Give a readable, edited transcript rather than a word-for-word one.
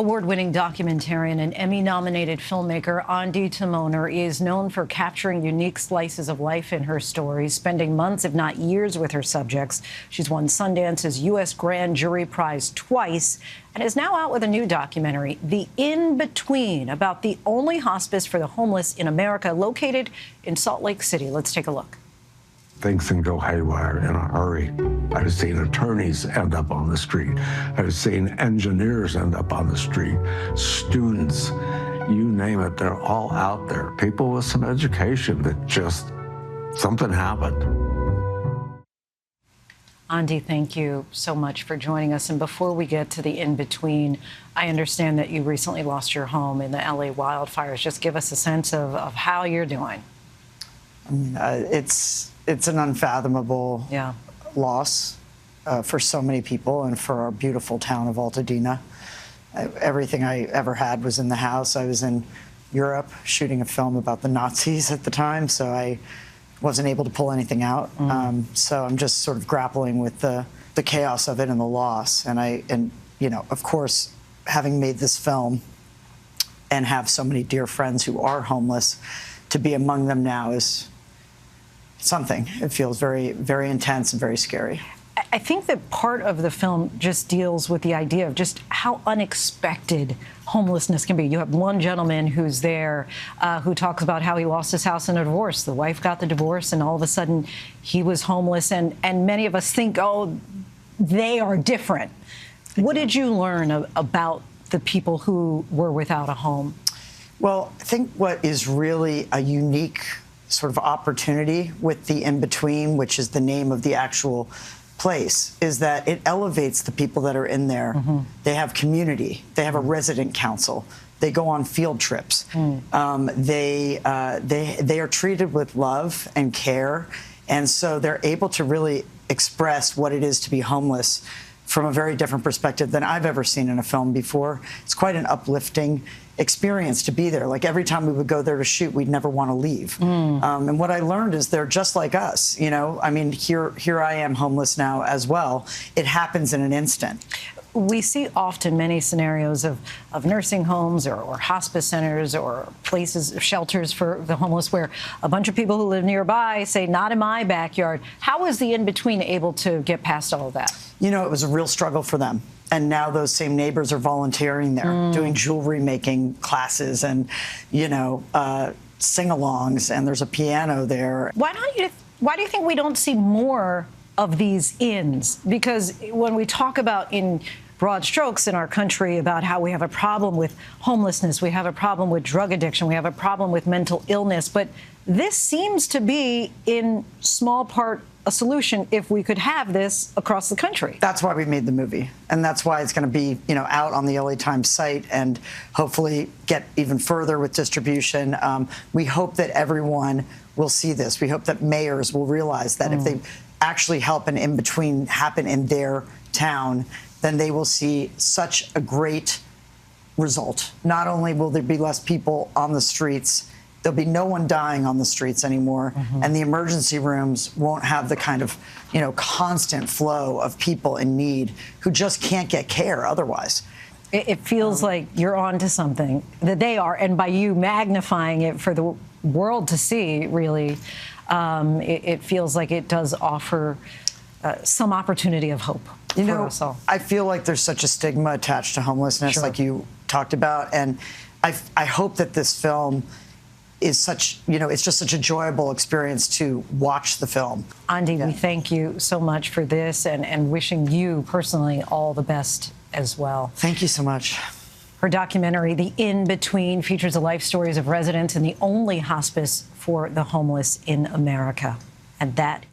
Award-winning documentarian and Emmy-nominated filmmaker Ondi Timoner is known for capturing unique slices of life in her stories, spending months, if not years, with her subjects. She's won Sundance's U.S. Grand Jury Prize twice and is now out with a new documentary, The In-Between, about the only hospice for the homeless in America, located in Salt Lake City. Let's take a look. Things can go haywire in a hurry. I've seen attorneys end up on the street. I've seen engineers end up on the street. Students, you name it, they're all out there. People with some education that just, something happened. Ondi, thank you so much for joining us. And before we get to the in-between, I understand that you recently lost your home in the LA wildfires. Just give us a sense of how you're doing. I mean, it's an unfathomable loss for so many people and for our beautiful town of Altadena. Everything I ever had was in the house. I was in Europe shooting a film about the Nazis at the time, so I wasn't able to pull anything out. So I'm just sort of grappling with the chaos of it and the loss. And you know, of course, having made this film and have so many dear friends who are homeless, to be among them now is something. It feels very, very intense and very scary. I think that part of the film just deals with the idea of just how unexpected homelessness can be. You have one gentleman who's there who talks about how he lost his house in a divorce. The wife got the divorce, and all of a sudden he was homeless. And many of us think, oh, they are different. What did you learn about the people who were without a home? Well, I think what is really a unique sort of opportunity with the In-Between, which is the name of the actual place, is that it elevates the people that are in there. They have community. They have a resident council. They go on field trips. They are treated with love and care, and so they're able to really express what it is to be homeless from a very different perspective than I've ever seen in a film before. It's quite an uplifting experience to be there. Like, every time we would go there to shoot, we'd never want to leave. And what I learned is they're just like us, you know? I mean, here I am homeless now as well. It happens in an instant. We see often many scenarios of nursing homes or hospice centers or places, shelters for the homeless, where a bunch of people who live nearby say, not in my backyard. How was the In-Between able to get past all of that? You know, it was a real struggle for them. And now those same neighbors are volunteering there, doing jewelry making classes and, you know, sing-alongs, and there's a piano there. Why do you think we don't see more of these inns? Because when we talk about, in broad strokes in our country, about how we have a problem with homelessness, we have a problem with drug addiction, we have a problem with mental illness, but this seems to be, in small part, a solution if we could have this across the country. That's why we made the movie, and that's why it's going to be, you know, out on the LA Times site and hopefully get even further with distribution. We hope that everyone will see this. We hope that mayors will realize that if they actually help an In-Between happen in their town, then they will see such a great result. Not only will there be less people on the streets, there'll be no one dying on the streets anymore, and the emergency rooms won't have the kind of, you know, constant flow of people in need who just can't get care otherwise. It feels like you're on to something, that they are, and by you magnifying it for the world to see, really, it feels like it does offer some opportunity of hope for us all. I feel like there's such a stigma attached to homelessness, like you talked about, and I hope that this film is such, you know, it's just such a enjoyable experience to watch the film. Ondi, we thank you so much for this, and wishing you personally all the best as well. Thank you so much. Her documentary, The In-Between, features the life stories of residents in the only hospice for the homeless in America. And that